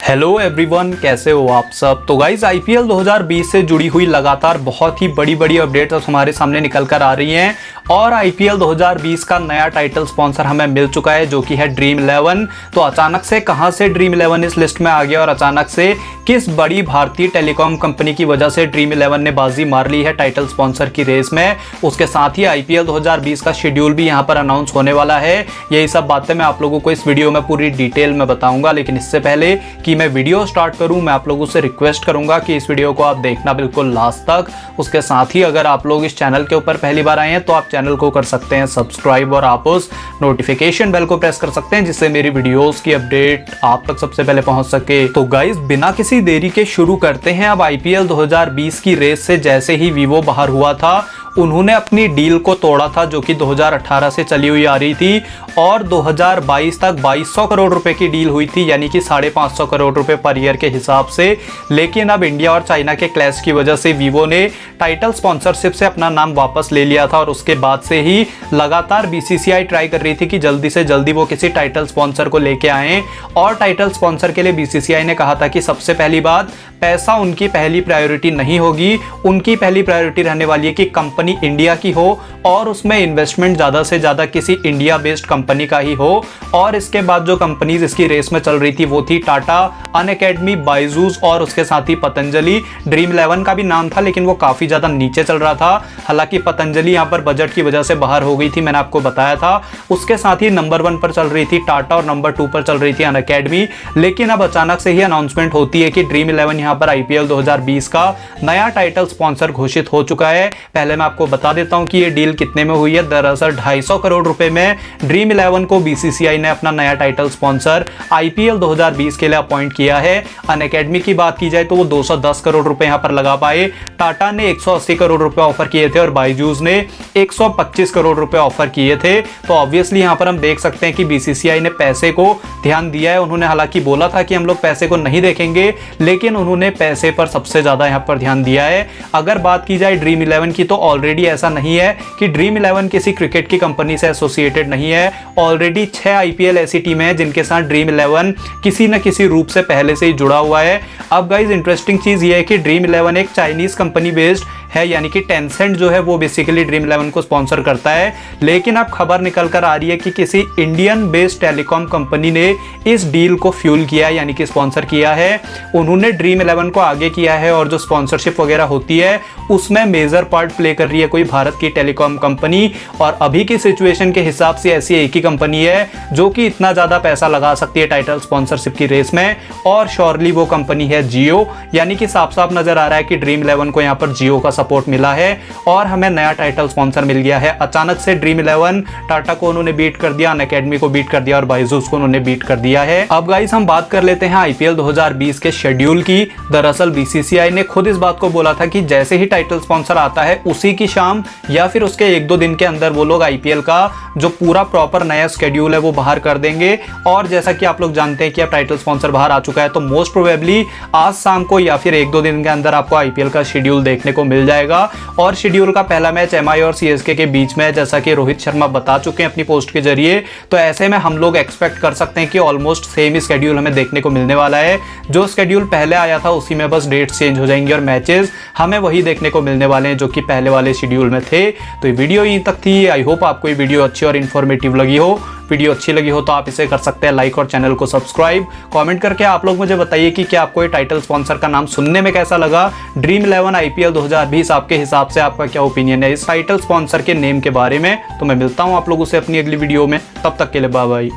Hello everyone, कैसे हो आप सब। तो गाइज आईपीएल 2020 से जुड़ी हुई लगातार बहुत ही बड़ी बड़ी अपडेट्स हमारे सामने निकल कर आ रही हैं और आईपीएल 2020 का नया टाइटल स्पॉन्सर हमें मिल चुका है जो कि है ड्रीम 11। तो अचानक से कहां से ड्रीम 11 इस लिस्ट में आ गया और अचानक से किस बड़ी भारतीय टेलीकॉम कंपनी की वजह से ड्रीम 11 ने बाजी मार ली है टाइटल स्पॉन्सर की रेस में। उसके साथ ही आईपीएल 2020 का शेड्यूल भी यहां पर अनाउंस होने वाला है। यही सब बातें मैं आप लोगों को इस वीडियो में पूरी डिटेल में बताऊंगा, लेकिन इससे पहले कि मैं वीडियो स्टार्ट करूं मैं आप लोगों से रिक्वेस्ट करूंगा कि इस वीडियो को आप देखना बिल्कुल लास्ट तक। उसके साथ ही अगर आप लोग इस चैनल के ऊपर पहली बार आए हैं तो आप चैनल को कर सकते हैं सब्सक्राइब और आप उस नोटिफिकेशन बेल को प्रेस कर सकते हैं जिससे मेरी वीडियोस की अपडेट आप तक सबसे पहले पहुंच सके। तो गाइस बिना किसी देरी के शुरू करते हैं। अब आईपीएल 2020 की रेस से जैसे ही वीवो बाहर हुआ था उन्होंने अपनी डील को तोड़ा था जो कि 2018 से चली हुई आ रही थी और 2022 तक 2200 करोड़ रुपए की डील हुई थी, यानी कि 550 करोड़ रुपए पर ईयर के हिसाब से। लेकिन अब इंडिया और चाइना के क्लैश की वजह से वीवो ने टाइटल स्पॉन्सरशिप से अपना नाम वापस ले लिया था और उसके बाद से ही लगातार बीसीसीआई ट्राई कर रही थी कि जल्दी से जल्दी वो किसी टाइटल स्पॉन्सर को लेके आए। और टाइटल स्पॉन्सर के लिए बीसीसीआई ने कहा था कि सबसे पहली बात, पैसा उनकी पहली प्रायोरिटी नहीं होगी, उनकी पहली प्रायोरिटी रहने वाली है कि कंपनी इंडिया की हो और उसमें इन्वेस्टमेंट ज़्यादा से ज़्यादा किसी इंडिया बेस्ड कंपनी का ही हो। और इसके बाद जो कंपनीज इसकी रेस में चल रही थी वो थी टाटा, अनअकैडमी, बायजूस और उसके साथ ही पतंजलि। ड्रीम 11 का भी नाम था लेकिन वो काफ़ी ज़्यादा नीचे चल रहा था। हालांकि पतंजलि यहाँ पर बजट की वजह से बाहर हो गई थी, मैंने आपको बताया था। उसके साथ ही नंबर 1 पर चल रही थी टाटा और नंबर 2 पर चल रही थी अनअकैडमी। लेकिन अब अचानक से ही अनाउंसमेंट होती है कि ड्रीम 11 यहाँ पर आईपीएल 2020 का नया टाइटल स्पॉन्सर घोषित हो चुका है। पहले मैं आपको बता देता हूं कि ये डील कितने में हुई है। दरअसल 250 करोड़ रुपए में ड्रीम 11 को बीसीसीआई ने अपना नया टाइटल स्पॉन्सर आईपीएल 2020 के लिए अपॉइंट किया है। अनअकैडमी की बात की जाए तो वो 210 करोड़ रुपए यहां पर लगा पाए। टाटा ने 180 करोड़ रुपए ऑफर किए थे और बायजूस ने 125 करोड़ रुपए ऑफर किए थे। तो ऑब्वियसली यहां पर हम देख सकते हैं कि बीसीसीआई ने पैसे को ध्यान दिया है। उन्होंने हालांकि बोला था कि हम लोग पैसे को नहीं देखेंगे, लेकिन उन्होंने पैसे पर सबसे ज्यादा यहां पर ध्यान दिया है। अगर बात की जाए ड्रीम 11 की तो ऑलरेडी ऐसा नहीं है कि ड्रीम 11 किसी क्रिकेट की कंपनी से एसोसिएटेड नहीं है। ऑलरेडी 6 आईपीएल ऐसी टीमें हैं जिनके साथ ड्रीम 11 किसी न किसी रूप से पहले से ही जुड़ा हुआ है। अब गाइज इंटरेस्टिंग चीज ये है कि ड्रीम 11 एक चाइनीज कंपनी बेस्ड है, यानी कि टेंसेंट जो है वो बेसिकली ड्रीम 11 को स्पॉन्सर करता है। लेकिन अब खबर निकल कर आ रही है कि किसी इंडियन बेस्ड टेलीकॉम कंपनी ने इस डील को फ्यूल किया है, यानी कि स्पॉन्सर किया है। उन्होंने ड्रीम 11 को आगे किया है और जो स्पॉन्सरशिप वगैरह होती है उसमें मेजर पार्ट प्ले कर रही है कोई भारत की टेलीकॉम कंपनी। और अभी की सिचुएशन के हिसाब से ऐसी एक ही कंपनी है जो कि इतना ज्यादा पैसा लगा सकती है टाइटल स्पॉन्सरशिप की रेस में, और श्योरली वो कंपनी है जियो। यानी कि साफ साफ नजर आ रहा है कि ड्रीम 11 को यहाँ पर जियो का सपोर्ट मिला है और हमें नया टाइटल स्पॉन्सर मिल गया है। अचानक से ड्रीम 11 टाटा को उन्होंने बीट कर दिया, अनअकैडमी को बीट कर दिया और बायजूस को उन्होंने बीट कर दिया है। अब गाइस हम बात कर लेते हैं आईपीएल 2020 के शेड्यूल की। दरअसल बीसीसीआई ने खुद इस बात को बोला था कि जैसे ही टाइटल स्पॉन्सर आता है उसी की शाम या फिर उसके 1-2 दिन के अंदर वो लोग आईपीएल का जो पूरा प्रॉपर नया शेड्यूल है वो बाहर कर देंगे। और जैसा कि आप लोग जानते हैं कि अब टाइटल स्पॉन्सर बाहर आ चुका है तो मोस्ट प्रोबेबली आज शाम को या फिर 1-2 दिन के अंदर आपको आईपीएल का शेड्यूल देखने को मिल जाएगा। और शेड्यूल का पहला मैच एमआई और सीएसके के बीच में है, जैसा कि रोहित शर्मा बता चुके हैं अपनी पोस्ट के जरिए। तो ऐसे में हम लोग एक्सपेक्ट कर सकते हैं कि ऑलमोस्ट सेम ही शेड्यूल हमें देखने को मिलने वाला है। जो शेड्यूल पहले आया था उसी में बस डेट्स चेंज हो जाएंगी और मैचेस हमें वही देखने को मिलने वाले हैं जो कि पहले वाले शेड्यूल में थे। तो ये वीडियो यहीं तक थी। आई होप आपको ये वीडियो अच्छी और इन्फॉर्मेटिव लगी हो। वीडियो अच्छी लगी हो तो आप इसे कर सकते हैं लाइक और चैनल को सब्सक्राइब। कमेंट करके आप लोग मुझे बताइए कि क्या आपको ये टाइटल स्पॉन्सर का नाम सुनने में कैसा लगा। ड्रीम 11 आईपीएल 2020 आपके हिसाब से आपका क्या ओपिनियन है इस टाइटल स्पॉन्सर के नेम के बारे में। तो मैं मिलता हूं आप लोगों से अपनी अगली वीडियो में, तब तक के लिए बाय बाय।